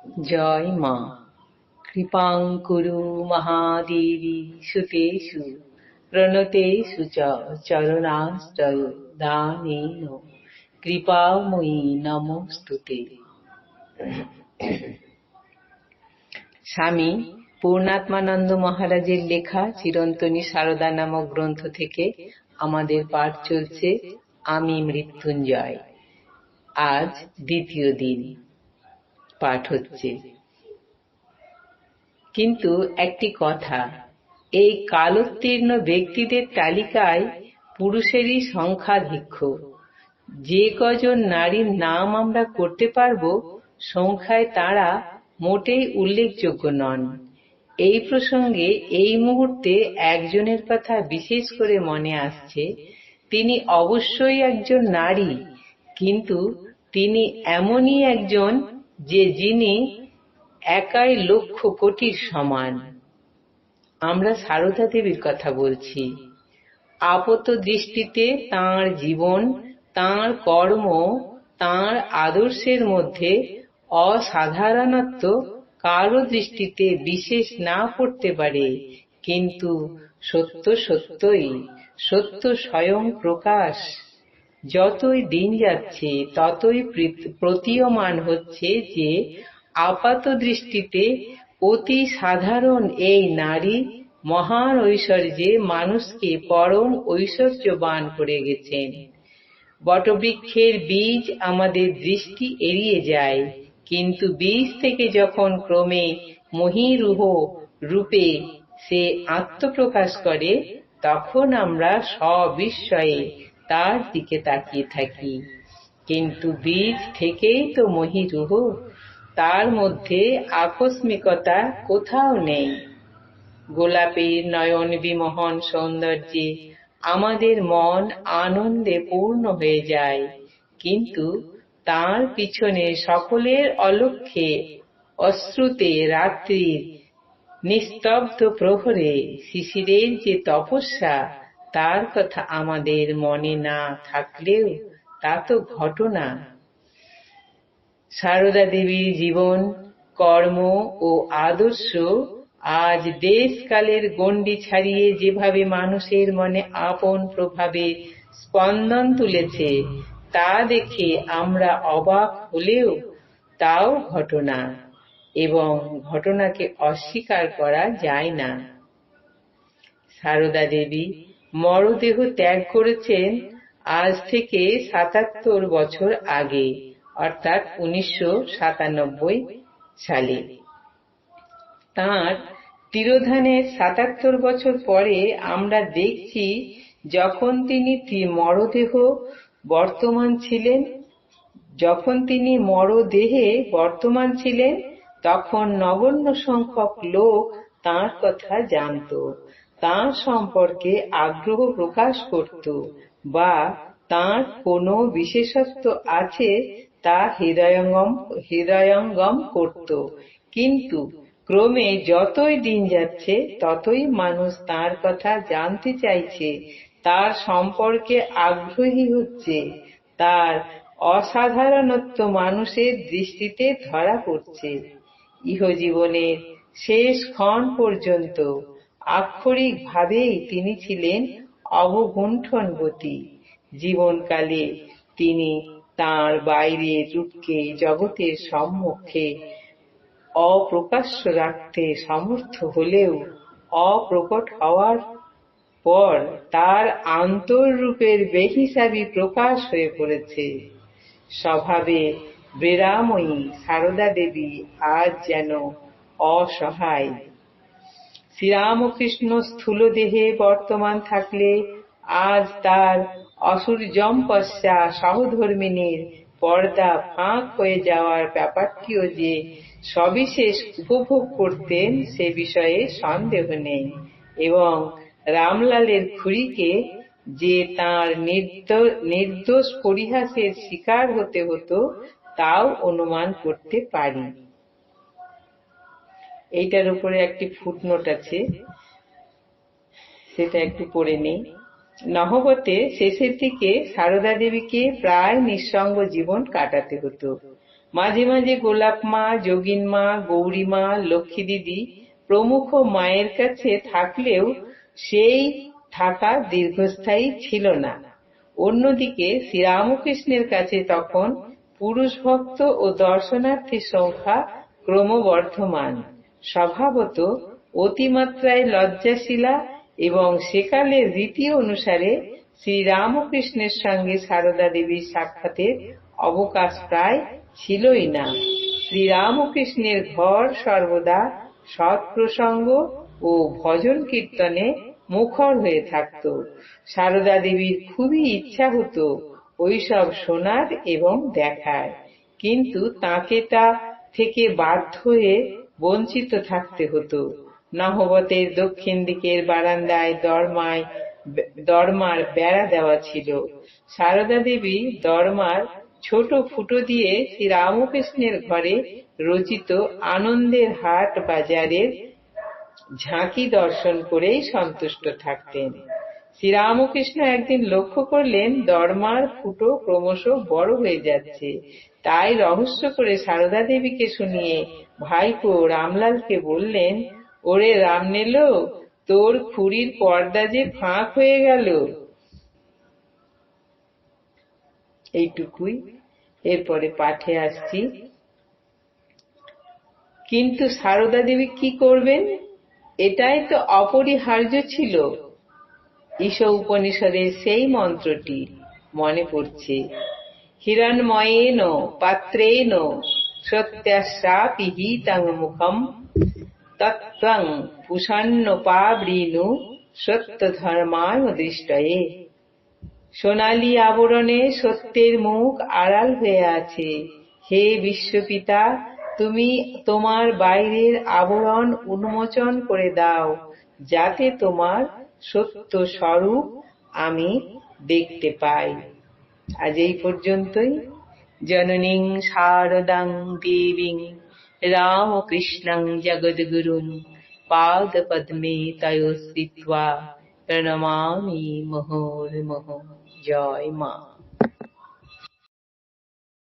জয় মা। কৃপাং কুরু মহাদেবী সুতেষু প্রণতেষু চ চরণাশ্রয় দানেন কৃপাময়ী নমস্তুতে। স্বামী পূর্ণাত্মানন্দ মহারাজের লেখা চিরন্তনী সারদা নামক গ্রন্থ থেকে আমাদের পাঠ চলছে আমি মৃত্যুঞ্জয়। আজ দ্বিতীয় দিন পাঠ হচ্ছে। কিন্তু একটি কথা, এই কালোত্তীর্ণ ব্যক্তিদের তালিকায় পুরুষেরই সংখ্যাধিক্য। যে কজন নারীর নাম আমরা করতে পারব, সংখ্যায় তারা মোটেই উল্লেখযোগ্য নন। এই প্রসঙ্গে এই মুহূর্তে একজনের কথা বিশেষ করে মনে আসছে। তিনি অবশ্যই একজন নারী, কিন্তু তিনি এমনই একজন যিনি একাই লক্ষ কোটির সমান। আমরা সারদা দেবীর কথা বলছি। আপাত দৃষ্টিতে তাঁর জীবন, তাঁর কর্ম, তাঁর আদর্শের মধ্যে অসাধারণত্ব কারো দৃষ্টিতে বিশেষ না পড়তে পারে, কিন্তু সত্য সত্যই, সত্য স্বয়ং প্রকাশ। যতই দিন যাচ্ছে ততই প্রতীয়মান হচ্ছে যে আপাত দৃষ্টিতে অতি সাধারণ এই নারী মহান ঐশ্বর্যে মানুষকে পরম ঐশ্বর্যবান করে গেছেন। বটবৃক্ষের বীজ আমাদের দৃষ্টি এড়িয়ে যায়, কিন্তু বীজ থেকে যখন ক্রমে মহীরুহ রূপে সে আত্মপ্রকাশ করে, তখন আমরা সবিস্ময়ে তার দিকে তাকিয়ে থাকি। কিন্তু বীজ থেকেই তো মহীরুহ, তার মধ্যে আকস্মিকতা কোথাও নেই। গোলাপের নয়ন বিমোহন সৌন্দর্যে আমাদের মন আনন্দে পূর্ণ হয়ে যায়, কিন্তু তার পিছনে সকলের অলক্ষ্যে অশ্রুতে রাত্রির নিস্তব্ধ প্রহরে শিশিরের যে তপস্যা, তার কথা আমাদের মনে না থাকলেও তা তো ঘটনা। সারদা দেবীর জীবন, কর্ম ও আদর্শ আজ দেশ কালের গণ্ডি ছাড়িয়ে যেভাবে মানুষের মনে আপন প্রভাবে স্পন্দন তুলেছে, তা দেখে আমরা অবাক হলেও তাও ঘটনা, এবং ঘটনাকে অস্বীকার করা যায় না। সারদা দেবী মরদেহ ত্যাগ করেছেন আজ থেকে ৭৭ বছর আগে, অর্থাৎ ১৯৯৭ সালে। তাঁর তিরোধানের ৭৭ বছর পরে আমরা দেখছি, যখন তিনি মরদেহে বর্তমান ছিলেন, তখন নগণ্য সংখ্যক লোক তাঁর কথা জানত, তাঁর সম্পর্কে আগ্রহ প্রকাশ করত, বা তাঁর কোনো বিশেষত্ব আছে তা হৃদয়ঙ্গম করত। কিন্তু ক্রমে যতই দিন যাচ্ছে ততই মানুষ তাঁর কথা জানতে চাইছে, তার সম্পর্কে আগ্রহী হচ্ছে, তার অসাধারণত্ব মানুষের দৃষ্টিতে ধরা পড়ছে। ইহজীবনের শেষ ক্ষণ পর্যন্ত আক্ষরিক ভাবেই তিনি ছিলেন অবগুণ্ঠনবতী। জীবনকালে তিনি তাঁর বাইরের রূপকে জগতের সম্মুখে অপ্রকাশ্য রাখতে সমর্থ হলেও, অপ্রকট হওয়ার পর তার আন্তররূপের বেহিসাবি প্রকাশ হয়ে পড়েছে। স্বভাবে বেরাময়ী সারদা দেবী আজ যেন অসহায়। শ্রীরামকৃষ্ণ স্থূল দেহে বর্তমান থাকলে আজ তার অসূর্যম্পশ্যা সহধর্মিণীর পর্দা ফাঁক হয়ে যাওয়ার ব্যাপারটিও যে সবিশেষ উপভোগ করতেন সে বিষয়ে সন্দেহ নেই, এবং রামলালের খুড়িকে যে তাঁর নির্দোষ পরিহাসের শিকার হতে হতো তাও অনুমান করতে পারি। এইটার উপরে একটি ফুটনোট আছে, সেটা একটু পড়ে নেই। নহবতে শেষের দিকে সারদা দেবীকে প্রায় নিঃসঙ্গ জীবন কাটাতে হতো। মাঝে মাঝে গোলাপ মা, যোগিন মা, গৌরী মা, লক্ষ্মী দিদি প্রমুখ মায়ের কাছে থাকলেও সেই থাকা দীর্ঘস্থায়ী ছিল না। অন্যদিকে শ্রীরামকৃষ্ণের কাছে তখন পুরুষ ভক্ত ও দর্শনার্থীর সংখ্যা ক্রমবর্ধমান। স্বভাবত অতিমাত্রায় লজ্জাশীলা এবং সেকালের রীতি অনুসারে শ্রীরামকৃষ্ণের সঙ্গে সারদা দেবীর সাক্ষাতের অবকাশ প্রায় ছিলই না। শ্রীরামকৃষ্ণের ঘর সর্বদা সৎপ্রসঙ্গ ও ভজন কীর্তনে মুখর হয়ে থাকত। সারদা দেবীর খুবই ইচ্ছা হতো ওইসব শোনার এবং দেখার, কিন্তু তাকে তা থেকে বাধ্য হয়ে বঞ্চিত থাকতে হতো। নহবতের দক্ষিণ দিকের বারান্দায় দরমার বেড়া দেওয়া ছিল। সারদা দেবী দরমার ছোট ফুটো দিয়ে শ্রীরামকৃষ্ণের ঘরে রচিত আনন্দের হাট বাজারের ঝাঁকি দর্শন করেই সন্তুষ্ট থাকতেন। শ্রীরামকৃষ্ণ একদিন লক্ষ্য করলেন দরমার ফুটো ক্রমশ বড় হয়ে যাচ্ছে। তাই রহস্য করে সারদা দেবীকে শুনিয়ে ভাইপো রামলালকে বললেন, ওরে রামনেলো, তোর খুড়ির পর্দা যে ফাঁক হয়ে গেল। এইটুকুই, এরপরে পাঠে আসছি। কিন্তু সারদা দেবী কি করবেন? এটাই তো অপরিহার্য ছিল। ঈশ উপনিষদের সেই মন্ত্রটি মনে পড়ছে, হিরণ্ময়েন পাত্রেণ সত্যাশ্রাপি হিতং মুখম তত্ত্বং পুষণ্যপাবৃণু সত্য ধর্মায় দৃষ্টয়ে। সোনালী আবরণে সত্যের মুখ আড়াল হয়ে আছে। হে বিশ্বপিতা, তুমি তোমার বাইরের আবরণ উন্মোচন করে দাও, যাতে তোমার সত্য স্বরূপ আমি দেখতে পাই। আজ এই পর্যন্তই। জননীং শারদাং দেবীং রামকৃষ্ণং জগদ্গুরুং পাদপদ্মে তয়োঃ স্থিত্বা প্রণমামি মুহুর্মুহুঃ। জয় মা।